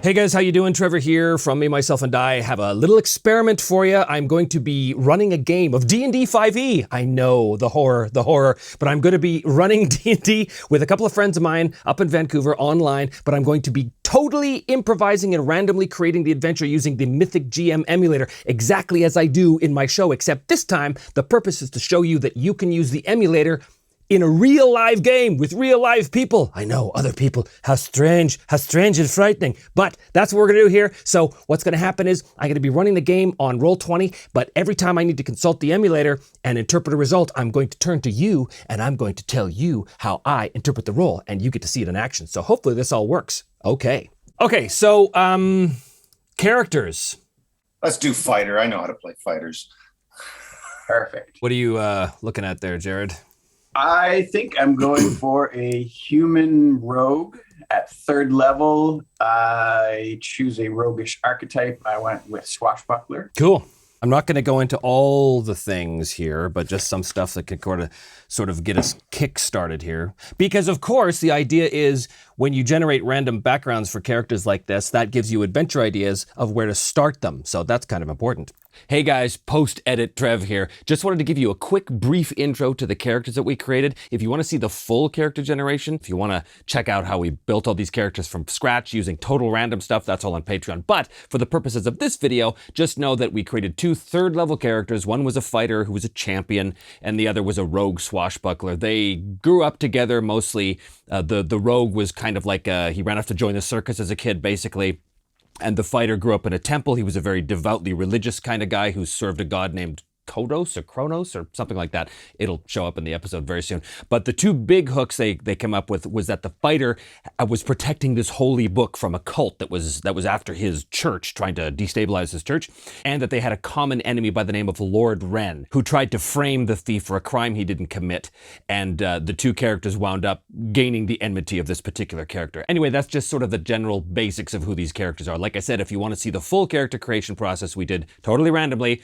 Hey guys, how you doing? Trevor here from Me, Myself, and I have a little experiment for you. I'm going to be running a game of D&D 5e. I know, the horror, but I'm going to be running D&D with a couple of friends of mine up in Vancouver online, but I'm going to be totally improvising and randomly creating the adventure using the Mythic GM emulator, exactly as I do in my show, except this time the purpose is to show you that you can use the emulator in a real live game with real live people. I know, other people, how strange and frightening, but that's what we're gonna do here. So what's gonna happen is I'm gonna be running the game on Roll20, but every time I need to consult the emulator and interpret a result, I'm going to turn to you and I'm going to tell you how I interpret the roll and you get to see it in action. So hopefully this all works. Okay, so characters. Let's do fighter. I know how to play fighters. Perfect. What are you looking at there, Jared? I think I'm going for a human rogue at 3rd level. I choose a roguish archetype. I went with swashbuckler. Cool. I'm not going to go into all the things here, but just some stuff that could sort of get us kick-started here. Because, of course, the idea is when you generate random backgrounds for characters like this, that gives you adventure ideas of where to start them. So that's kind of important. Hey guys, post-edit Trev here. Just wanted to give you a quick brief intro to the characters that we created. If you want to see the full character generation, if you want to check out how we built all these characters from scratch using total random stuff, that's all on Patreon. But for the purposes of this video, just know that we created 2 3rd-level characters. One was a fighter who was a champion, and the other was a rogue swashbuckler. They grew up together mostly. The rogue was kind of like, he ran off to join the circus as a kid, basically. And the fighter grew up in a temple. He was a very devoutly religious kind of guy who served a god named Kodos or Kronos or something like that. It'll show up in the episode very soon. But the 2 big hooks they came up with was that the fighter was protecting this holy book from a cult that was after his church, trying to destabilize his church, and that they had a common enemy by the name of Lord Wren, who tried to frame the thief for a crime he didn't commit. And the 2 characters wound up gaining the enmity of this particular character. Anyway, that's just sort of the general basics of who these characters are. Like I said, if you want to see the full character creation process we did totally randomly,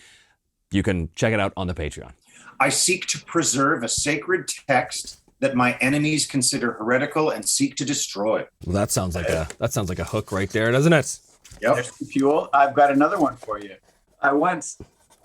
you can check it out on the Patreon. I seek to preserve a sacred text that my enemies consider heretical and seek to destroy. Well, that sounds like a hook right there, doesn't it? Yep. There's the fuel. I've got another one for you. I once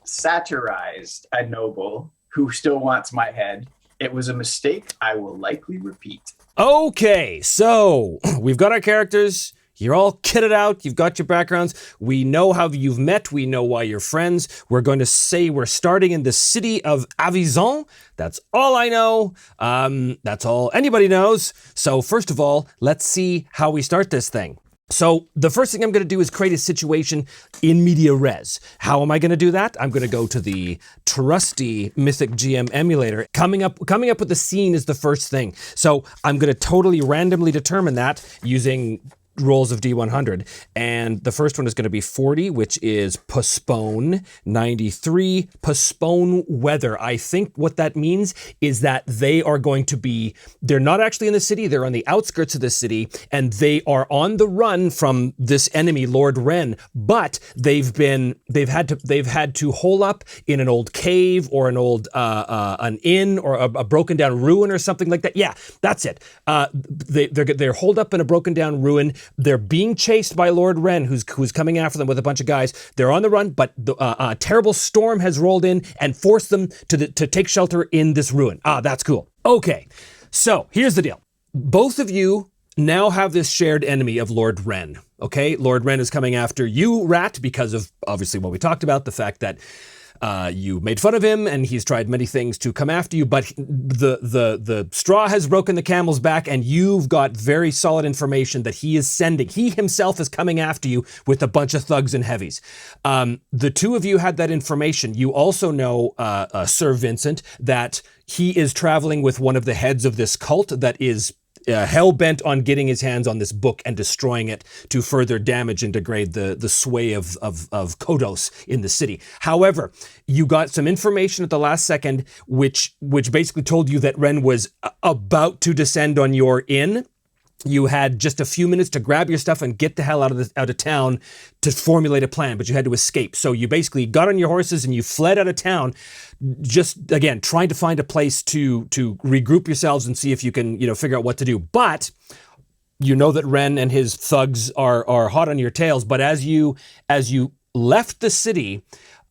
satirized a noble who still wants my head. It was a mistake I will likely repeat. Okay, so we've got our characters. You're all kitted out. You've got your backgrounds. We know how you've met. We know why you're friends. We're going to say we're starting in the city of Avizon. That's all I know. That's all anybody knows. So first of all, let's see how we start this thing. So the first thing I'm going to do is create a situation in media res. How am I going to do that? I'm going to go to the trusty Mythic GM emulator. Coming up with the scene is the first thing. So I'm going to totally randomly determine that using rolls of D100, and the first one is going to be 40, which is postpone. 93, postpone weather. I think what that means is that they are going to be, they're not actually in the city, they're on the outskirts of the city, and they are on the run from this enemy, Lord Wren, but they've had to hole up in an old cave or an old an inn or a broken down ruin or something like that. Yeah, that's it. They're holed up in a broken down ruin. They're being chased by Lord Wren, who's coming after them with a bunch of guys. They're on the run, but a terrible storm has rolled in and forced them to take shelter in this ruin. That's cool. Okay, so here's the deal. Both of you now have this shared enemy of Lord Wren. Okay, Lord Wren is coming after you, Rat, because of obviously what we talked about, the fact that you made fun of him and he's tried many things to come after you, but the straw has broken the camel's back and you've got very solid information that he himself is coming after you with a bunch of thugs and heavies. The 2 of you had that information. You also know, Sir Vincent, that he is traveling with one of the heads of this cult that is hell-bent on getting his hands on this book and destroying it to further damage and degrade the sway of Kodos in the city. However, you got some information at the last second which basically told you that Wren was about to descend on your inn. You had just a few minutes to grab your stuff and get the hell out of town to formulate a plan, but you had to escape. So you basically got on your horses and you fled out of town, just, again, trying to find a place to regroup yourselves and see if you can, figure out what to do. But you know that Ren and his thugs are hot on your tails, but as you left the city,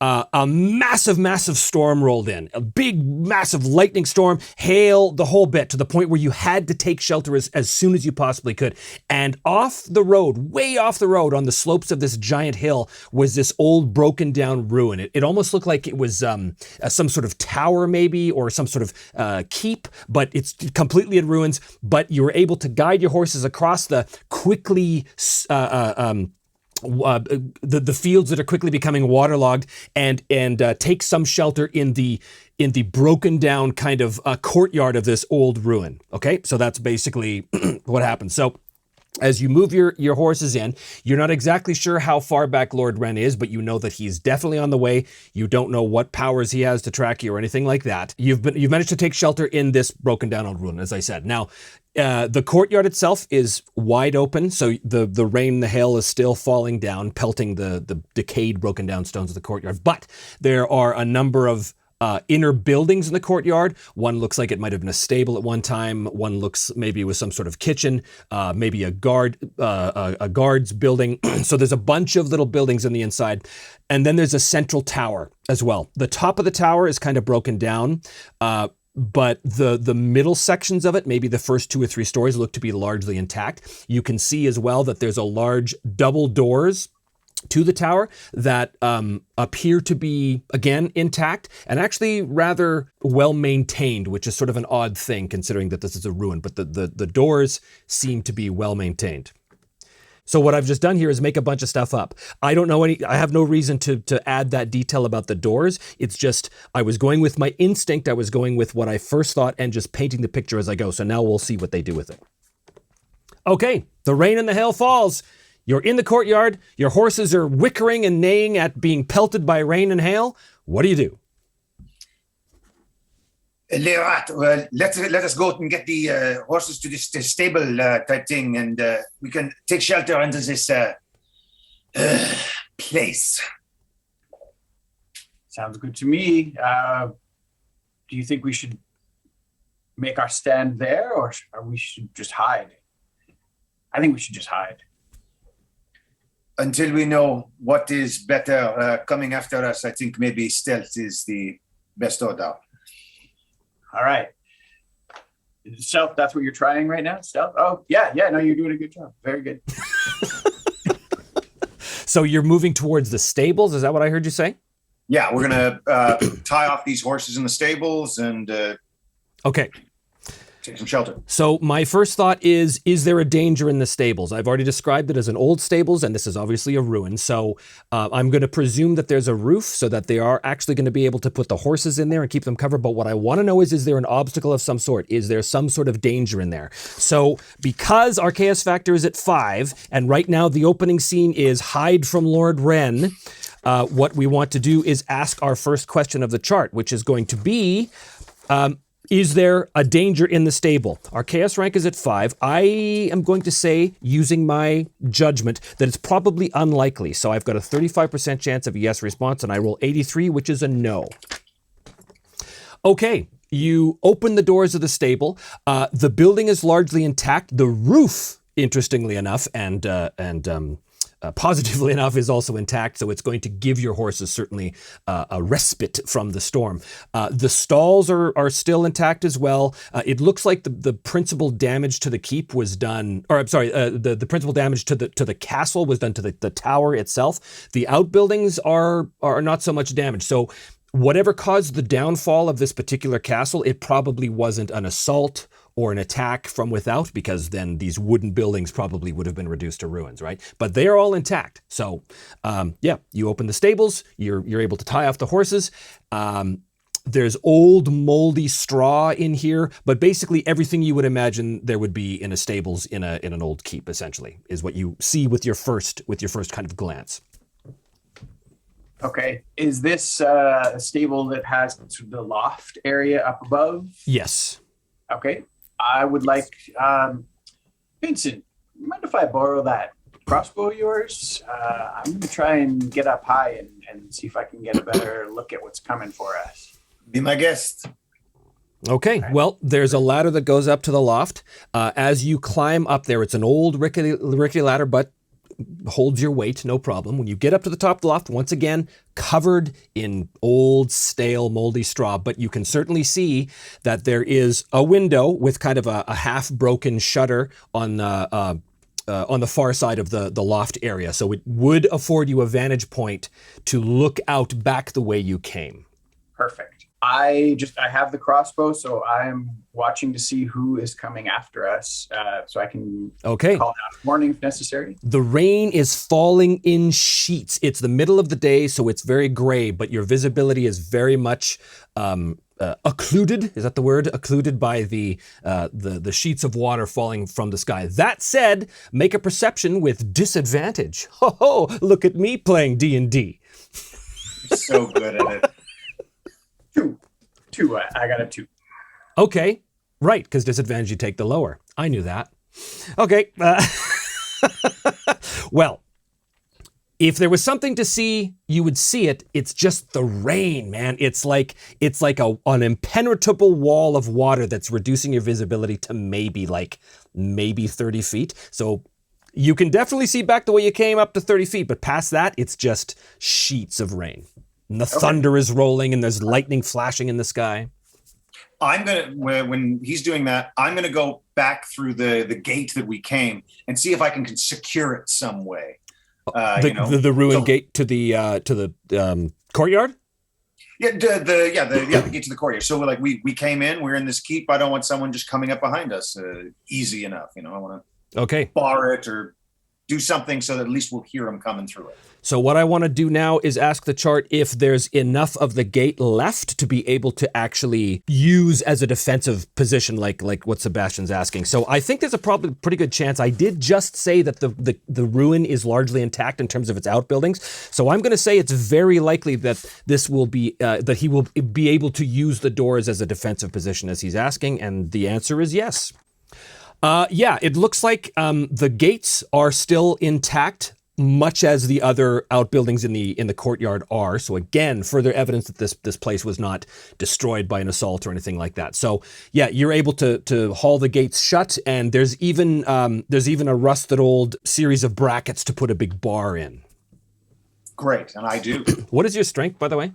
a massive storm rolled in. A big, massive lightning storm, hail, the whole bit, to the point where you had to take shelter as soon as you possibly could. And off the road, way off the road, on the slopes of this giant hill, was this old broken down ruin. It almost looked like it was some sort of tower maybe, or some sort of keep, but it's completely in ruins. But you were able to guide your horses across the quickly the fields that are quickly becoming waterlogged, and take some shelter in the broken down kind of courtyard of this old ruin. Okay, so that's basically what happened. So as you move your horses in, you're not exactly sure how far back Lord Ren is, but you know that he's definitely on the way. You don't know what powers he has to track you or anything like that. You've managed to take shelter in this broken down old ruin, as I said. Now, the courtyard itself is wide open, so the rain, the hail is still falling down, pelting the decayed, broken down stones of the courtyard. But there are a number of inner buildings in the courtyard. One looks like it might have been a stable at one time. One looks maybe it was some sort of kitchen, maybe a guard's building. So there's a bunch of little buildings on the inside. And then there's a central tower as well. The top of the tower is kind of broken down, but the middle sections of it, maybe the first 2 or 3 stories, look to be largely intact. You can see as well that there's a large double doors to the tower that appear to be, again, intact and actually rather well maintained, which is sort of an odd thing considering that this is a ruin, but the doors seem to be well maintained. So what I've just done here is make a bunch of stuff up. I don't know I have no reason to add that detail about the doors. It's just, I was going with my instinct. I was going with what I first thought and just painting the picture as I go. So now we'll see what they do with it. Okay, the rain and the hail falls. You're in the courtyard. Your horses are whickering and neighing at being pelted by rain and hail. What do you do? Well, let us go and get the horses to this stable type thing, and we can take shelter under this place. Sounds good to me. Do you think we should make our stand there, or we should just hide? I think we should just hide. Until we know what is better coming after us, I think maybe stealth is the best order. All right. Stealth, that's what you're trying right now? Stealth? Oh, yeah, no, you're doing a good job. Very good. So you're moving towards the stables? Is that what I heard you say? Yeah, we're going to tie off these horses in the stables and okay. Take some shelter. So my first thought is there a danger in the stables? I've already described it as an old stables, and this is obviously a ruin. So I'm going to presume that there's a roof so that they are actually going to be able to put the horses in there and keep them covered. But what I want to know is there an obstacle of some sort? Is there some sort of danger in there? So because our chaos factor is at 5, and right now the opening scene is hide from Lord Ren, what we want to do is ask our first question of the chart, which is going to be... is there a danger in the stable? Our chaos rank is at 5. I am going to say, using my judgment, that it's probably unlikely. So I've got a 35% chance of a yes response, and I roll 83, which is a no. Okay, you open the doors of the stable. The building is largely intact. The roof, interestingly enough, and positively enough, is also intact, so it's going to give your horses certainly a respite from the storm. The stalls are still intact as well. It looks like the principal damage to the keep was done, or I'm sorry, the principal damage to the castle was done to the tower itself. The outbuildings are not so much damage. So whatever caused the downfall of this particular castle, it probably wasn't an assault or an attack from without, because then these wooden buildings probably would have been reduced to ruins, right? But they're all intact. So, yeah, you open the stables, you're able to tie off the horses. There's old moldy straw in here, but basically everything you would imagine there would be in a stables in an old keep, essentially, is what you see with your first kind of glance. Okay. Is this a stable that has the loft area up above? Yes. Okay. I would like, Vincent, mind if I borrow that crossbow of yours? I'm going to try and get up high and see if I can get a better look at what's coming for us. Be my guest. Okay, well, there's a ladder that goes up to the loft. As you climb up there, it's an old rickety ladder, but holds your weight, no problem. When you get up to the top of the loft, once again, covered in old, stale, moldy straw, but you can certainly see that there is a window with kind of a half-broken shutter on the far side of the loft area. So it would afford you a vantage point to look out back the way you came. Perfect. I have the crossbow, so I'm watching to see who is coming after us, so I can call out warning if necessary. The rain is falling in sheets. It's the middle of the day, so it's very gray, but your visibility is very much occluded. Is that the word? Occluded by the sheets of water falling from the sky. That said, make a perception with disadvantage. Ho ho! Look at me playing D&D. So good at it. Two. I got a 2. Okay, right, because disadvantage, you take the lower. I knew that. Okay. Well, if there was something to see, you would see it. It's just the rain, man. It's like an impenetrable wall of water that's reducing your visibility to maybe 30 feet. So you can definitely see back the way you came up to 30 feet, but past that, it's just sheets of rain. And the thunder is rolling and there's lightning flashing in the sky. When he's doing that, I'm going to go back through the gate that we came and see if I can secure it some way. The ruined gate to the courtyard? Yeah, the gate to the courtyard. So we came in, we're in this keep. I don't want someone just coming up behind us easy enough. I want to bar it or do something so that at least we'll hear them coming through it. So what I want to do now is ask the chart if there's enough of the gate left to be able to actually use as a defensive position, like what Sebastian's asking. So I think there's a probably pretty good chance. I did just say that the ruin is largely intact in terms of its outbuildings. So I'm going to say it's very likely that this will be that he will be able to use the doors as a defensive position as he's asking, and the answer is yes. It looks like the gates are still intact, much as the other outbuildings in the courtyard are. So again, further evidence that this place was not destroyed by an assault or anything like that. So yeah, you're able to haul the gates shut, and there's even a rusted old series of brackets to put a big bar in. Great, and I do. What is your strength, by the way?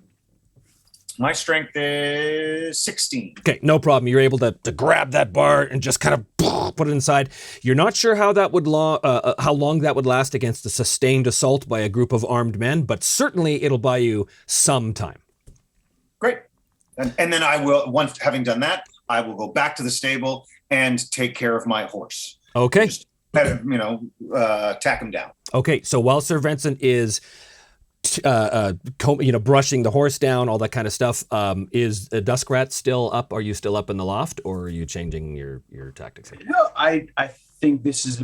My strength is 16. Okay, no problem. You're able to grab that bar and just kind of put it inside. You're not sure how long that would last against a sustained assault by a group of armed men, but certainly it'll buy you some time. Great. And then I will, once having done that, I will go back to the stable and take care of my horse. Okay. Just, tack him down. Okay, so while Sir Vincent is brushing the horse down, all that kind of stuff. Is Duskrat still up? Are you still up in the loft, or are you changing your tactics? No, I think this is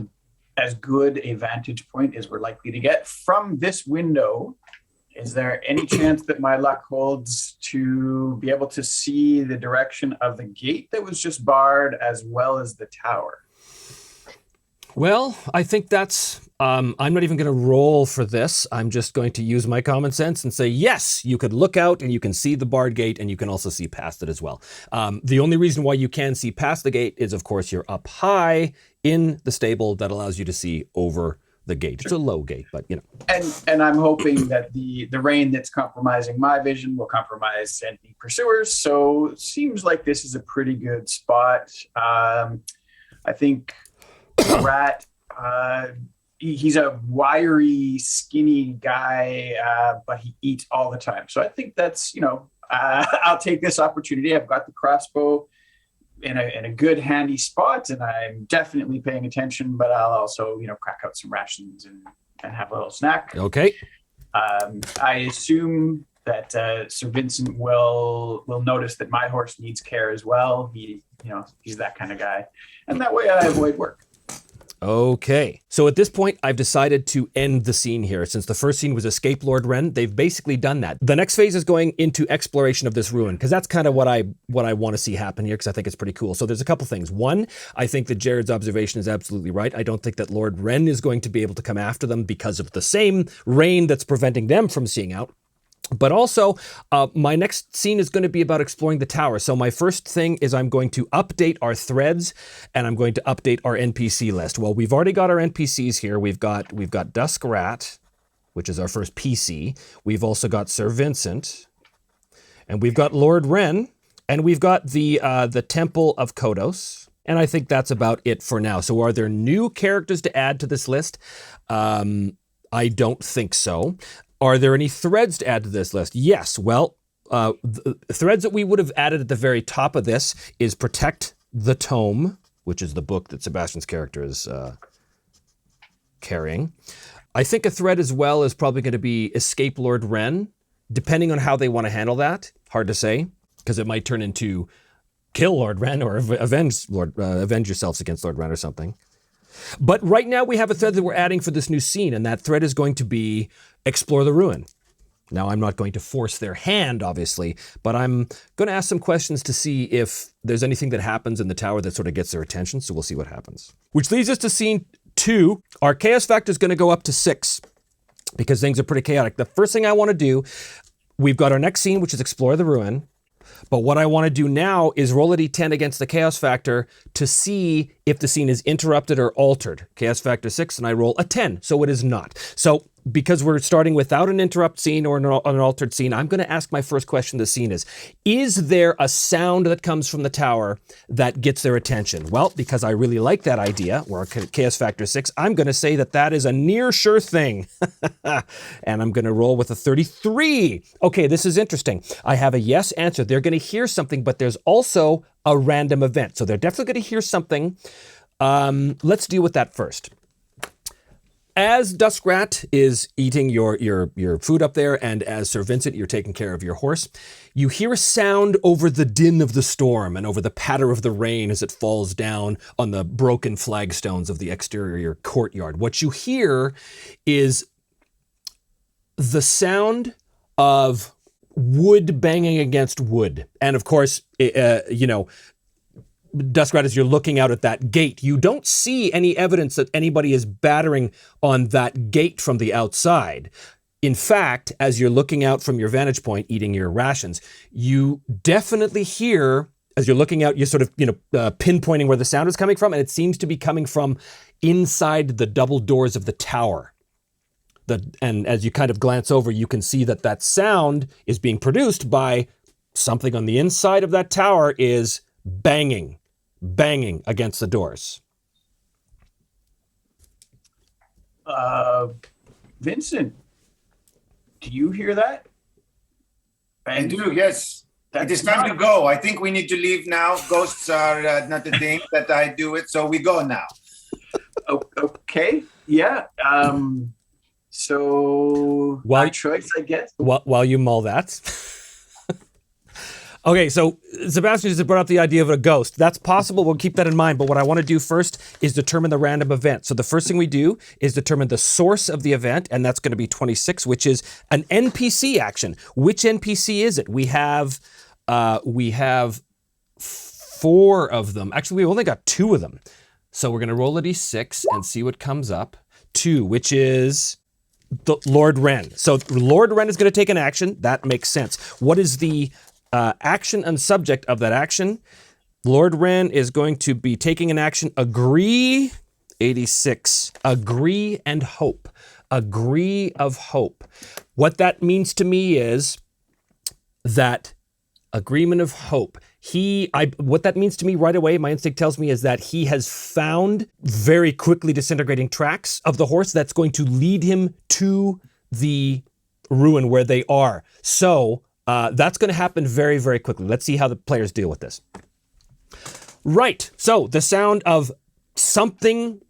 as good a vantage point as we're likely to get from this window. Is there any chance that my luck holds to be able to see the direction of the gate that was just barred, as well as the tower? Well, I think that's, I'm not even going to roll for this. I'm just going to use my common sense and say, yes, you could look out and you can see the barred gate, and you can also see past it as well. The only reason why you can see past the gate is, of course, you're up high in the stable. That allows you to see over the gate. It's a low gate, but And I'm hoping that the rain that's compromising my vision will compromise any pursuers. So it seems like this is a pretty good spot. I think Rat, he's a wiry, skinny guy, but he eats all the time. So I think that's, I'll take this opportunity. I've got the crossbow in a good, handy spot, and I'm definitely paying attention, but I'll also, crack out some rations and have a little snack. Okay. I assume that Sir Vincent will notice that my horse needs care as well. He's that kind of guy. And that way I avoid work. Okay. So at this point, I've decided to end the scene here. Since the first scene was Escape Lord Wren, they've basically done that. The next phase is going into exploration of this ruin, because that's kind of what I want to see happen here, because I think it's pretty cool. So there's a couple things. One, I think that Jared's observation is absolutely right. I don't think that Lord Wren is going to be able to come after them because of the same rain that's preventing them from seeing out. But also, my next scene is going to be about exploring the tower. So my first thing is I'm going to update our threads, and I'm going to update our NPC list. Well, we've already got our NPCs here. We've got Dusk Rat, which is our first PC. We've also got Sir Vincent, and we've got Lord Wren, and we've got the Temple of Kodos. And I think that's about it for now. So are there new characters to add to this list? I don't think so. Are there any threads to add to this list? Yes. Well, the threads that we would have added at the very top of this is Protect the Tome, which is the book that Sebastian's character is carrying. I think a thread as well is probably going to be Escape Lord Wren, depending on how they want to handle that. Hard to say, because it might turn into Kill Lord Wren or avenge yourselves against Lord Wren or something. But right now we have a thread that we're adding for this new scene, and that thread is going to be Explore the Ruin. Now, I'm not going to force their hand, obviously, but I'm going to ask some questions to see if there's anything that happens in the tower that sort of gets their attention, so we'll see what happens. Which leads us to scene 2. Our chaos factor is going to go up to 6 because things are pretty chaotic. The first thing I want to do, we've got our next scene, which is Explore the Ruin. But what I want to do now is roll a d10 against the chaos factor to see if the scene is interrupted or altered. Chaos factor 6, and I roll a 10, so it is not. So because we're starting without an interrupt scene or an altered scene, I'm going to ask my first question to the scene is there a sound that comes from the tower that gets their attention? Well, because I really like that idea, we're chaos factor 6, I'm going to say that is a near sure thing. And I'm going to roll with a 33. Okay, this is interesting. I have a yes answer. They're going to hear something, but there's also a random event. So they're definitely going to hear something. Let's deal with that first. As Dusk Rat is eating your food up there, and as Sir Vincent, you're taking care of your horse, you hear a sound over the din of the storm and over the patter of the rain as it falls down on the broken flagstones of the exterior courtyard. What you hear is the sound of wood banging against wood. And of course, Dusk Rat, as you're looking out at that gate, you don't see any evidence that anybody is battering on that gate from the outside. In fact, as you're looking out from your vantage point, eating your rations, you definitely hear, as you're looking out, you're sort of, pinpointing where the sound is coming from, and it seems to be coming from inside the double doors of the tower. And as you kind of glance over, you can see that sound is being produced by something on the inside of that tower is banging against the doors. Vincent, do you hear that? I do, yes. It is time to go. I think we need to leave now. Ghosts are not a thing that I do it, so we go now. Okay, yeah. So my choice, I guess. While you mull that. Okay, so Sebastian just brought up the idea of a ghost. That's possible. We'll keep that in mind. But what I want to do first is determine the random event. So the first thing we do is determine the source of the event, and that's going to be 26, which is an NPC action. Which NPC is it? We have 4 of them. Actually, we've only got 2 of them. So we're going to roll a d6 and see what comes up. 2, which is the Lord Wren. So Lord Wren is going to take an action. That makes sense. What is the action and subject of that action? Lord Wren is going to be taking an action. Agree, 86. Agree and hope. Agree of hope. What that means to me is that agreement of hope. What that means to me right away, my instinct tells me, is that he has found very quickly disintegrating tracks of the horse that's going to lead him to the ruin where they are. So that's going to happen very, very quickly. Let's see how the players deal with this. Right. So the sound of something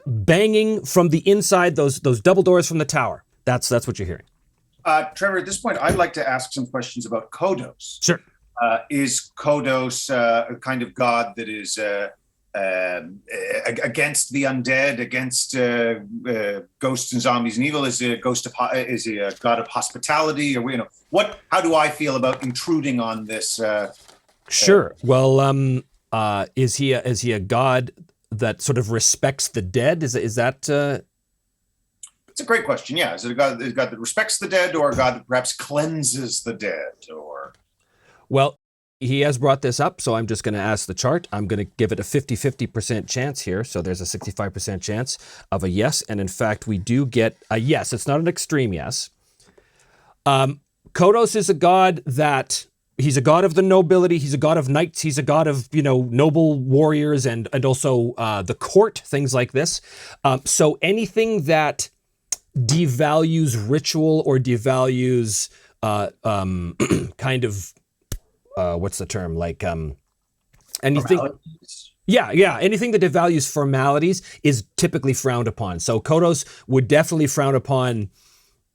banging from the inside, those double doors from the tower. That's what you're hearing. Trevor, at this point, I'd like to ask some questions about Kodos. Sure. Is Kodos a kind of god that is against the undead, against ghosts and zombies and evil? Is he a god of hospitality? Or how do I feel about intruding on this? Sure. Well, is he a god that sort of respects the dead? Is that? It's a great question. Yeah, is it a god that respects the dead, or a god that perhaps cleanses the dead, or? Well, he has brought this up, so I'm just going to ask the chart. I'm going to give it a 50-50% chance here. So there's a 65% chance of a yes. And in fact, we do get a yes. It's not an extreme yes. Kodos is a god that he's a god of the nobility. He's a god of knights. He's a god of, noble warriors and also the court, things like this. So anything that devalues ritual or devalues kind of what's the term? Like anything. Formalities. Yeah. Anything that devalues formalities is typically frowned upon. So Kodos would definitely frown upon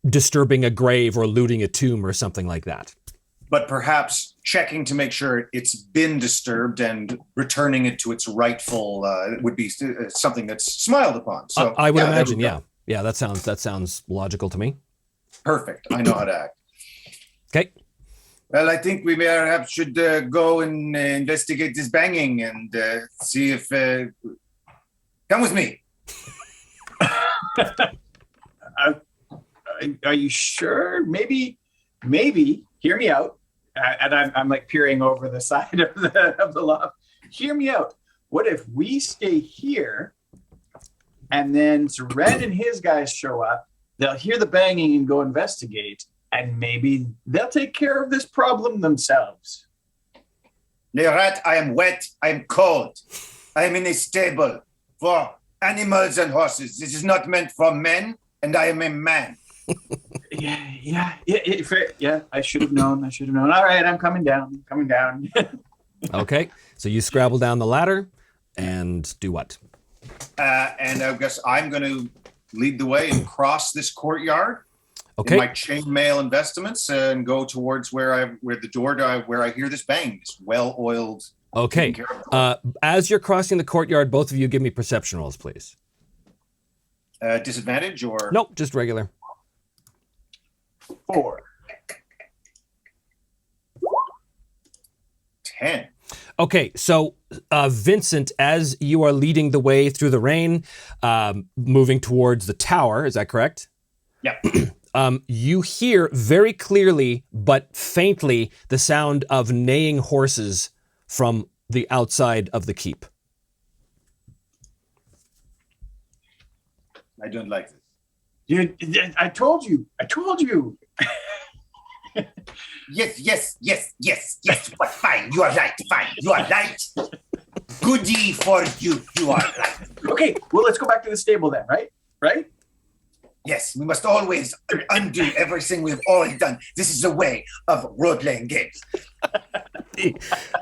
disturbing a grave or looting a tomb or something like that. But perhaps checking to make sure it's been disturbed and returning it to its rightful would be something that's smiled upon. So I would imagine, yeah. Yeah, that sounds logical to me. Perfect. I know how to act. Okay. Well, I think we perhaps should go and investigate this banging and see if... come with me. Are you sure? Maybe, hear me out. And I'm like peering over the side of the loft. Hear me out. What if we stay here and then Red and his guys show up, they'll hear the banging and go investigate, and maybe they'll take care of this problem themselves. Lerat, I am wet, I am cold. I am in a stable for animals and horses. This is not meant for men, and I am a man. Yeah. I should have known. All right, I'm coming down. Okay, so you scrabble down the ladder and do what? And I guess I'm going to lead the way and cross this courtyard. Okay. In my chainmail investments and go towards where I hear this bang, this well-oiled. Okay. As you're crossing the courtyard, both of you give me perception rolls, please. Disadvantage or? Nope, just regular. 4. 10. Okay, so Vincent, as you are leading the way through the rain, moving towards the tower, is that correct? Yeah. You hear very clearly, but faintly, the sound of neighing horses from the outside of the keep. I don't like this. I told you. Yes. But fine. You are right. Goodie for you. You are right. Okay. Well, let's go back to the stable then, right? Yes, we must always undo everything we've already done. This is a way of role-playing games.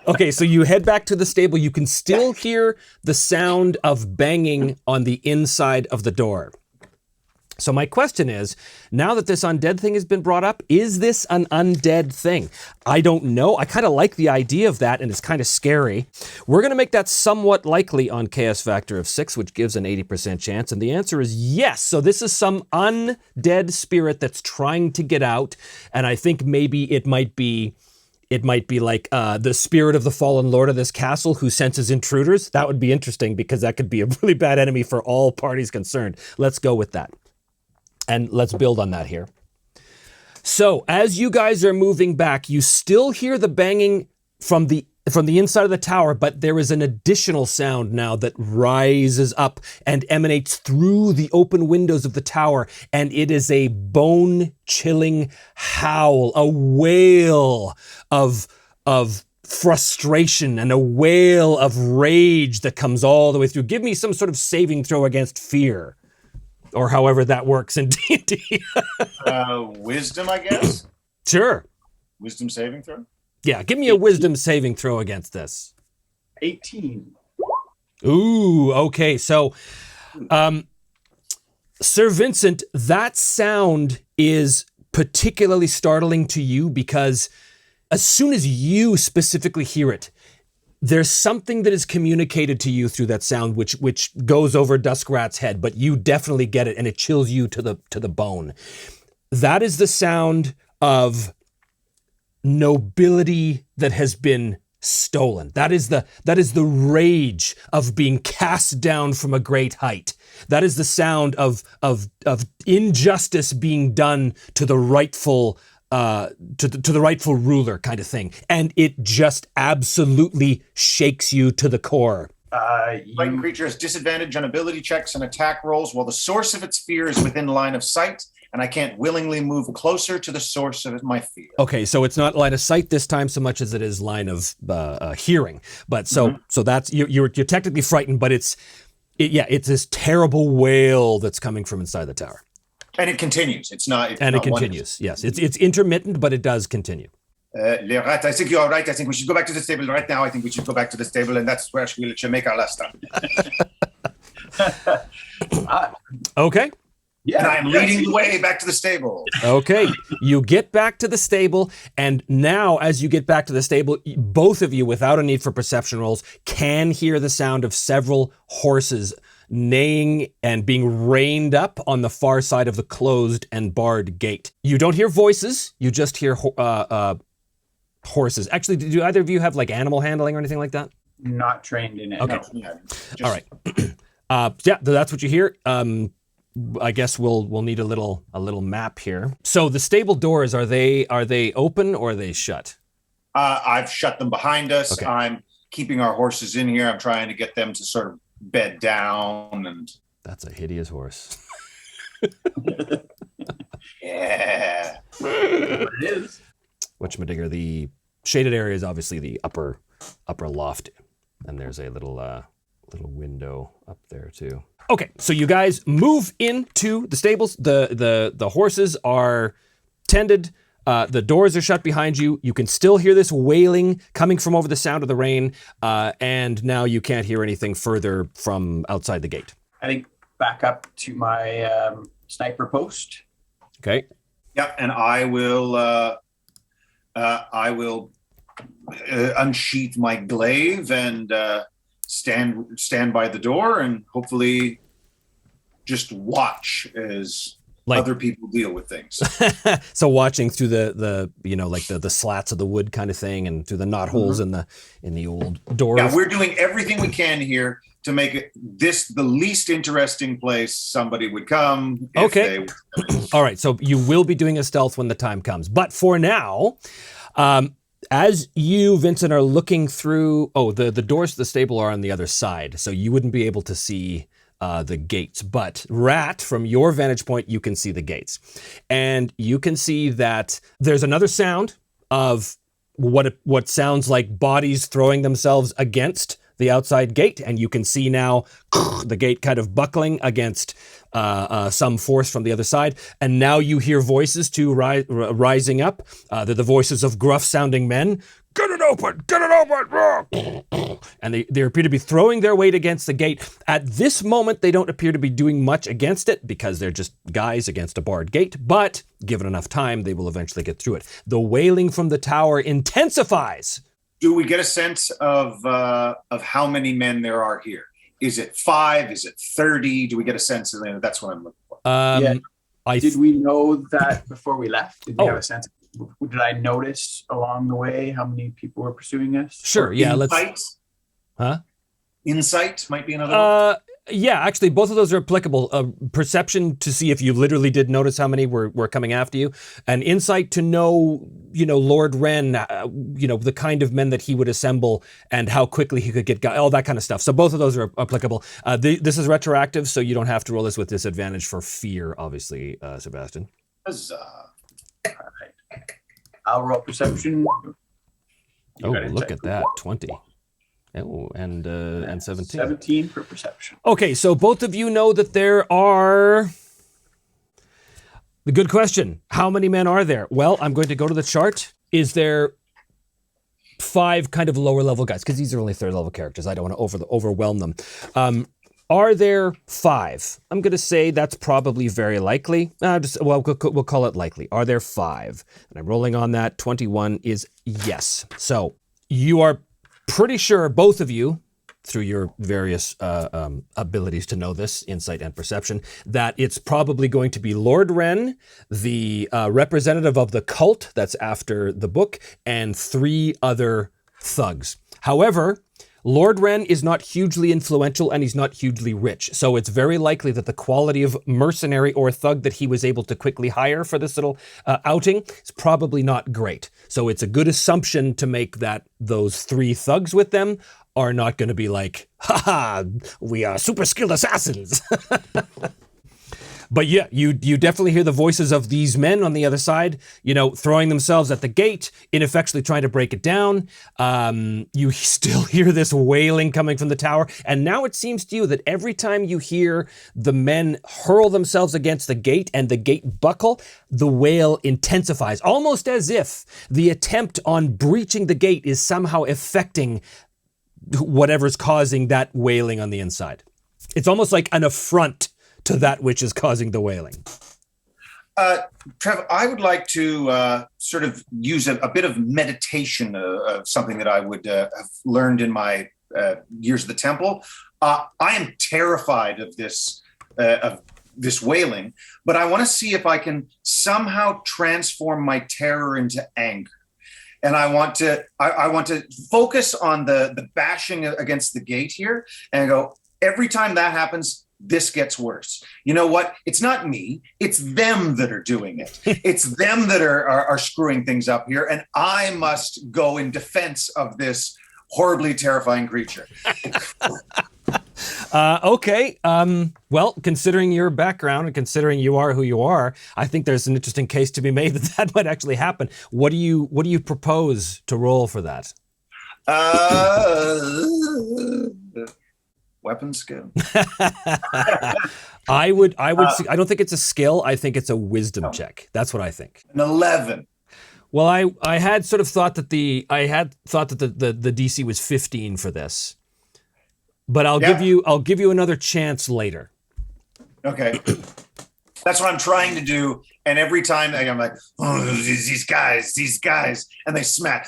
Okay, so you head back to the stable. You can still hear the sound of banging on the inside of the door. So my question is, now that this undead thing has been brought up, is this an undead thing? I don't know. I kind of like the idea of that, and it's kind of scary. We're going to make that somewhat likely on Chaos Factor of 6, which gives an 80% chance, and the answer is yes. So this is some undead spirit that's trying to get out, and I think maybe it might be like the spirit of the fallen lord of this castle who senses intruders. That would be interesting because that could be a really bad enemy for all parties concerned. Let's go with that. And let's build on that here. So as you guys are moving back, you still hear the banging from the inside of the tower, but there is an additional sound now that rises up and emanates through the open windows of the tower, and it is a bone-chilling howl, a wail of frustration and a wail of rage that comes all the way through. Give me some sort of saving throw against fear, or however that works in D&D. Wisdom, I guess? Sure. Wisdom saving throw? Yeah, give me a wisdom saving throw against this. 18. Ooh, okay. So, Sir Vincent, that sound is particularly startling to you because as soon as you specifically hear it, there's something that is communicated to you through that sound, which goes over Duskrat's head, but you definitely get it, and it chills you to the bone. That is the sound of nobility that has been stolen. That is the rage of being cast down from a great height. That is the sound of injustice being done to the rightful to the rightful ruler, kind of thing. And it just absolutely shakes you to the core. Frightened creature has disadvantage on ability checks and attack rolls while the source of its fear is within line of sight, and I can't willingly move closer to the source of my fear. Okay, so it's not line of sight this time so much as it is line of hearing. But so that's you're technically frightened, but it's this terrible wail that's coming from inside the tower. And it continues. It's not. And it continues. Yes, it's intermittent, but it does continue. Les rats, I think you're right. I think we should go back to the stable right now. I think we should go back to the stable, and that's where we should make our last stop. Okay. Yeah, and I'm leading the way back to the stable. Okay, you get back to the stable, and now as you get back to the stable, both of you, without a need for perception rolls, can hear the sound of several horses neighing and being reined up on the far side of the closed and barred gate. You don't hear voices, you just hear horses. Actually, do either of you have like animal handling or anything like that? Not trained in it. Okay. No. Yeah, All right. Yeah, that's what you hear. I guess we'll need a little map here. So the stable doors, are they open or are they shut? I've shut them behind us. Okay. I'm keeping our horses in here. I'm trying to get them to sort of bed down, and That's a hideous horse. yeah. It is. Whatchamadiggir, the shaded area is obviously the upper loft, and there's a little window up there too. Okay, so you guys move into the stables. The horses are tended. The doors are shut behind you. You can still hear this wailing coming from over the sound of the rain, and now you can't hear anything further from outside the gate. I think back up to my sniper post. Okay. Yeah, and I will unsheath my glaive and stand by the door and hopefully just watch as other people deal with things. So watching through the slats of the wood kind of thing, and through the knot holes in the old doors. Yeah, we're doing everything we can here to make this the least interesting place somebody would come. Okay. All right. So you will be doing a stealth when the time comes. But for now, as you, Vincent, are looking through, the doors to the stable are on the other side, so you wouldn't be able to see the gates. But Rat, from your vantage point, you can see the gates. And you can see that there's another sound of what sounds like bodies throwing themselves against the outside gate, and you can see now the gate kind of buckling against some force from the other side. And now you hear voices too rising up. They're the voices of gruff-sounding men. Get it open! Get it open! And they appear to be throwing their weight against the gate. At this moment, they don't appear to be doing much against it because they're just guys against a barred gate. But given enough time, they will eventually get through it. The wailing from the tower intensifies. Do we get a sense of how many men there are here? Is it 5? Is it 30? Do we get a sense of that? That's what I'm looking for. Did we know that before we left? Did we have a sense? Did I notice along the way how many people were pursuing us? Sure. Yeah. Insight? Huh? Insight might be another one. Yeah, actually, both of those are applicable. Perception to see if you literally did notice how many were coming after you, and insight to know, Lord Wren, the kind of men that he would assemble and how quickly he could get all that kind of stuff. So both of those are applicable. This is retroactive, so you don't have to roll this with disadvantage for fear, obviously, Sebastian. Huzzah. All right. I'll roll perception. Look at that, 20. Oh, and 17. 17 for perception. Okay, so both of you know that there are... The good question. How many men are there? Well, I'm going to go to the chart. Is there 5 kind of lower level guys? Because these are only 3rd level characters. I don't want to overwhelm them. Are there 5? I'm going to say that's probably very likely. We'll call it likely. Are there 5? And I'm rolling on that. 21 is yes. So you are pretty sure, both of you, through your various abilities to know this, insight and perception, that it's probably going to be Lord Wren, the representative of the cult that's after the book, and 3 other thugs. However, Lord Ren is not hugely influential and he's not hugely rich. So it's very likely that the quality of mercenary or thug that he was able to quickly hire for this little outing is probably not great. So it's a good assumption to make that those 3 thugs with them are not going to be like, haha, we are super skilled assassins. But yeah, you definitely hear the voices of these men on the other side, throwing themselves at the gate, ineffectually trying to break it down. You still hear this wailing coming from the tower. And now it seems to you that every time you hear the men hurl themselves against the gate and the gate buckle, the wail intensifies, almost as if the attempt on breaching the gate is somehow affecting whatever's causing that wailing on the inside. It's almost like an affront to that which is causing the wailing. Trevor, I would like to sort of use a bit of meditation of something that I would have learned in my years of the temple. I am terrified of this wailing, but I want to see if I can somehow transform my terror into anger. And I want to focus on the bashing against the gate here and go, every time that happens, this gets worse. You know what? It's not me. It's them that are doing it. It's them that are screwing things up here. And I must go in defense of this horribly terrifying creature. Okay. Well, considering your background and considering you are who you are, I think there's an interesting case to be made that might actually happen. What do you propose to roll for that? Weapon skill. I don't think it's a skill. I think it's a wisdom check. That's what I think. An 11. Well, I had sort of thought that the DC was 15 for this, but I'll give you another chance later. Okay. That's what I'm trying to do. And every time I'm like, oh, these guys, and they smack.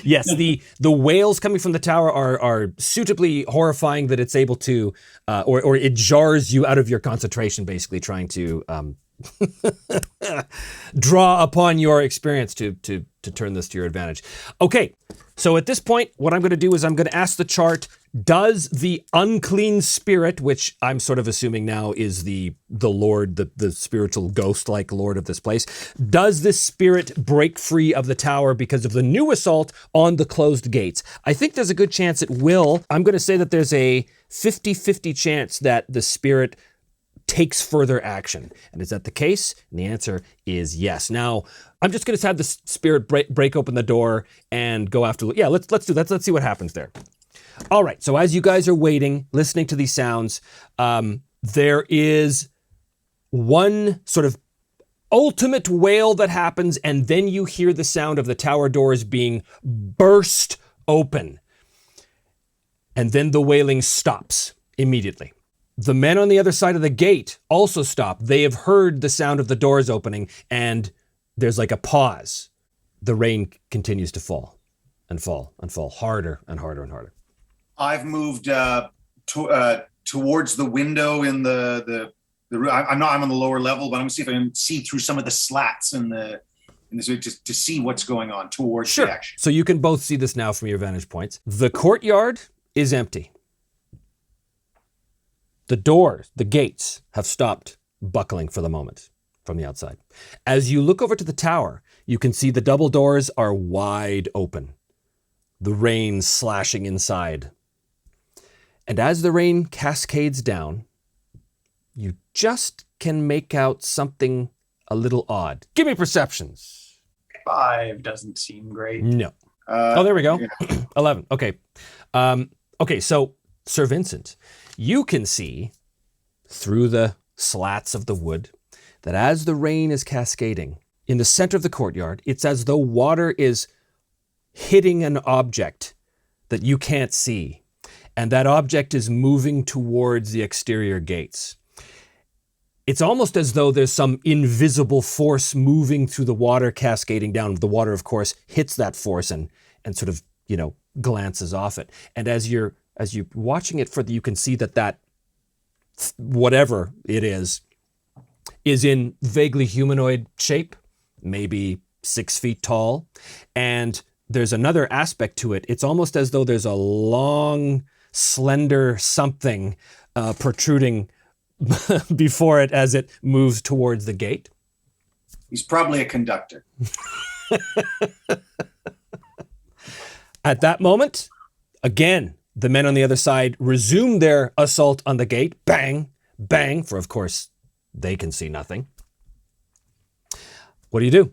Yes, the wails coming from the tower are suitably horrifying that it's able to, or it jars you out of your concentration, basically trying to draw upon your experience to turn this to your advantage. Okay, so at this point, what I'm going to do is I'm going to ask the chart, does the unclean spirit, which I'm sort of assuming now is the lord, the spiritual ghost-like lord of this place, does this spirit break free of the tower because of the new assault on the closed gates? I think there's a good chance it will. I'm going to say that there's a 50-50 chance that the spirit takes further action. And is that the case? And the answer is yes. Now, I'm just going to have the spirit break open the door and go after. Yeah, let's do that. Let's see what happens there. All right. So as you guys are waiting, listening to these sounds, there is one sort of ultimate wail that happens, and then you hear the sound of the tower doors being burst open. And then the wailing stops immediately. The men on the other side of the gate also stop. They have heard the sound of the doors opening, and there's like a pause. The rain continues to fall and fall and fall, harder and harder and harder. I've moved towards the window in the room. I'm on the lower level, but I'm gonna see if I can see through some of the slats in this just to see what's going on towards the action. So you can both see this now from your vantage points. The courtyard is empty. The doors, the gates, have stopped buckling for the moment from the outside. As you look over to the tower, you can see the double doors are wide open. The rain slashing inside. And as the rain cascades down, you just can make out something a little odd. Give me perceptions. 5 doesn't seem great. No. There we go. Yeah. 11. Okay. Okay, so Sir Vincent, you can see through the slats of the wood that as the rain is cascading in the center of the courtyard, it's as though water is hitting an object that you can't see. And that object is moving towards the exterior gates. It's almost as though there's some invisible force moving through the water cascading down. The water, of course, hits that force and sort of, glances off it. And as you're watching it further, you can see that whatever it is in vaguely humanoid shape, maybe 6 feet tall. And there's another aspect to it. It's almost as though there's a long, slender something protruding before it as it moves towards the gate. He's probably a conductor. At that moment, again, the men on the other side resume their assault on the gate. Bang, bang, for of course, they can see nothing. What do you do?